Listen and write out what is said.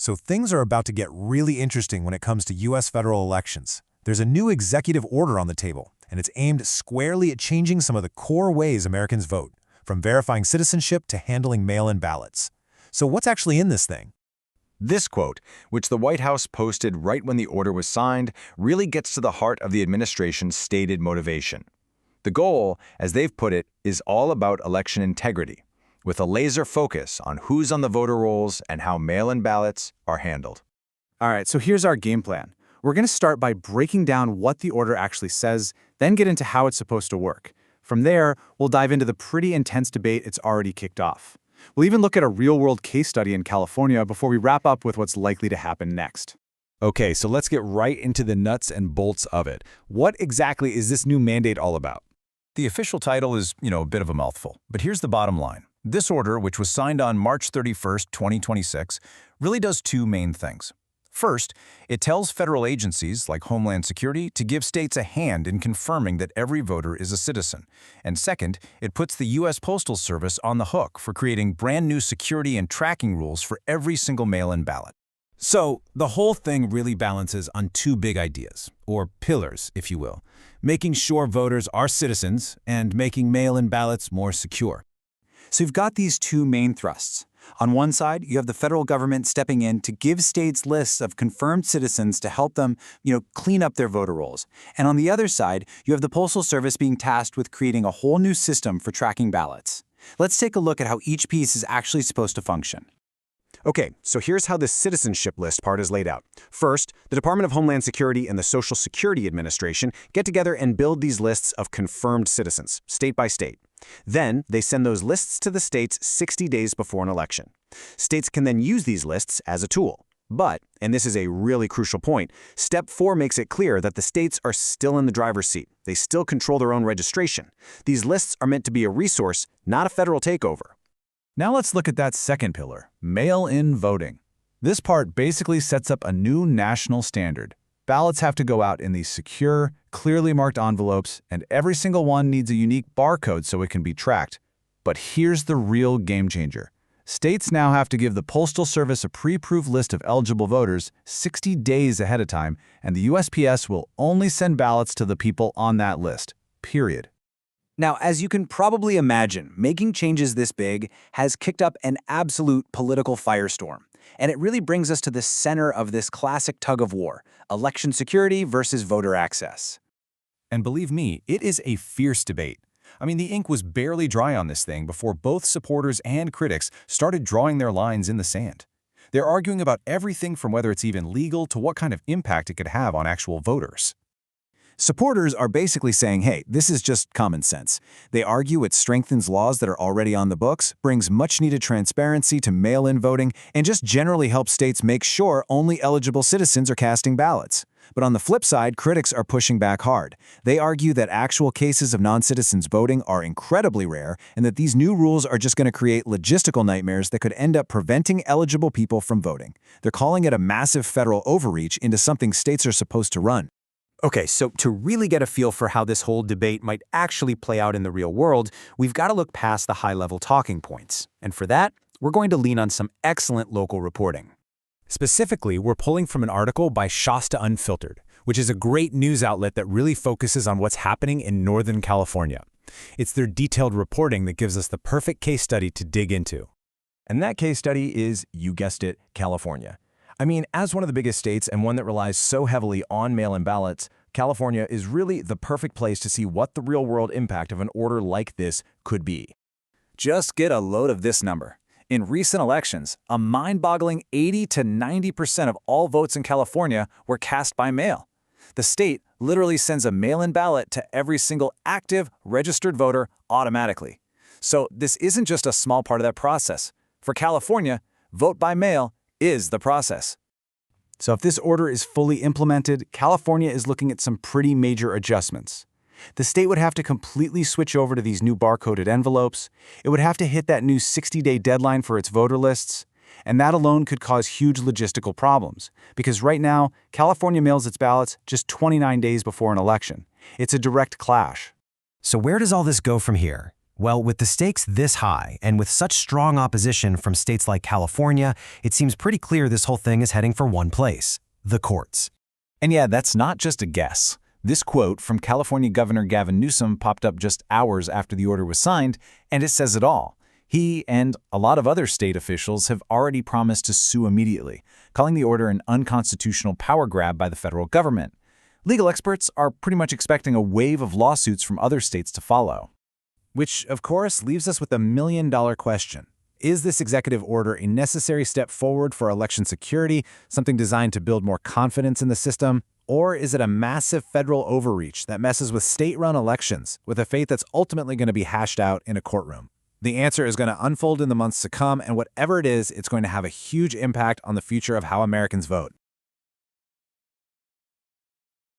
So things are about to get really interesting when it comes to U.S. federal elections. There's a new executive order on the table, and it's aimed squarely at changing some of the core ways Americans vote, from verifying citizenship to handling mail-in ballots. So what's actually in this thing? This quote, which the White House posted right when the order was signed, really gets to the heart of the administration's stated motivation. The goal, as they've put it, is all about election integrity, with a laser focus on who's on the voter rolls and how mail-in ballots are handled. All right, so here's our game plan. We're going to start by breaking down what the order actually says, then get into how it's supposed to work. From there, we'll dive into the pretty intense debate it's already kicked off. We'll even look at a real-world case study in California before we wrap up with what's likely to happen next. Okay, so let's get right into the nuts and bolts of it. What exactly is this new mandate all about? The official title is, a bit of a mouthful, but here's the bottom line. This order, which was signed on March 31st, 2026, really does two main things. First, it tells federal agencies like Homeland Security to give states a hand in confirming that every voter is a citizen. And second, it puts the U.S. Postal Service on the hook for creating brand new security and tracking rules for every single mail-in ballot. So the whole thing really balances on two big ideas, or pillars, if you will, making sure voters are citizens and making mail-in ballots more secure. So you've got these two main thrusts. On one side, you have the federal government stepping in to give states lists of confirmed citizens to help them, clean up their voter rolls. And on the other side, you have the Postal Service being tasked with creating a whole new system for tracking ballots. Let's take a look at how each piece is actually supposed to function. Okay, so here's how this citizenship list part is laid out. First, the Department of Homeland Security and the Social Security Administration get together and build these lists of confirmed citizens, state by state. Then, they send those lists to the states 60 days before an election. States can then use these lists as a tool. But, and this is a really crucial point, Step 4 makes it clear that the states are still in the driver's seat. They still control their own registration. These lists are meant to be a resource, not a federal takeover. Now let's look at that second pillar, mail-in voting. This part basically sets up a new national standard. Ballots have to go out in these secure, clearly marked envelopes, and every single one needs a unique barcode so it can be tracked. But here's the real game changer. States now have to give the Postal Service a pre-approved list of eligible voters 60 days ahead of time, and the USPS will only send ballots to the people on that list, period. Now, as you can probably imagine, making changes this big has kicked up an absolute political firestorm. And it really brings us to the center of this classic tug-of-war, election security versus voter access. And believe me, it is a fierce debate. The ink was barely dry on this thing before both supporters and critics started drawing their lines in the sand. They're arguing about everything from whether it's even legal to what kind of impact it could have on actual voters. Supporters are basically saying, hey, this is just common sense. They argue it strengthens laws that are already on the books, brings much-needed transparency to mail-in voting, and just generally helps states make sure only eligible citizens are casting ballots. But on the flip side, critics are pushing back hard. They argue that actual cases of non-citizens voting are incredibly rare and that these new rules are just going to create logistical nightmares that could end up preventing eligible people from voting. They're calling it a massive federal overreach into something states are supposed to run. Okay, so to really get a feel for how this whole debate might actually play out in the real world, we've got to look past the high-level talking points. And for that, we're going to lean on some excellent local reporting. Specifically, we're pulling from an article by Shasta Unfiltered, which is a great news outlet that really focuses on what's happening in Northern California. It's their detailed reporting that gives us the perfect case study to dig into. And that case study is, you guessed it, California. As one of the biggest states and one that relies so heavily on mail-in ballots, California is really the perfect place to see what the real-world impact of an order like this could be. Just get a load of this number. In recent elections, a mind-boggling 80 to 90% of all votes in California were cast by mail. The state literally sends a mail-in ballot to every single active, registered voter automatically. So this isn't just a small part of that process. For California, vote by mail is the process. So if this order is fully implemented, California is looking at some pretty major adjustments. The state would have to completely switch over to these new barcoded envelopes. It would have to hit that new 60-day deadline for its voter lists. And that alone could cause huge logistical problems. Because right now, California mails its ballots just 29 days before an election. It's a direct clash. So where does all this go from here? Well, with the stakes this high, and with such strong opposition from states like California, it seems pretty clear this whole thing is heading for one place: the courts. And yeah, that's not just a guess. This quote from California Governor Gavin Newsom popped up just hours after the order was signed, and it says it all. He and a lot of other state officials have already promised to sue immediately, calling the order an unconstitutional power grab by the federal government. Legal experts are pretty much expecting a wave of lawsuits from other states to follow. Which, of course, leaves us with a million-dollar question. Is this executive order a necessary step forward for election security, something designed to build more confidence in the system? Or is it a massive federal overreach that messes with state-run elections with a fate that's ultimately going to be hashed out in a courtroom? The answer is going to unfold in the months to come, and whatever it is, it's going to have a huge impact on the future of how Americans vote.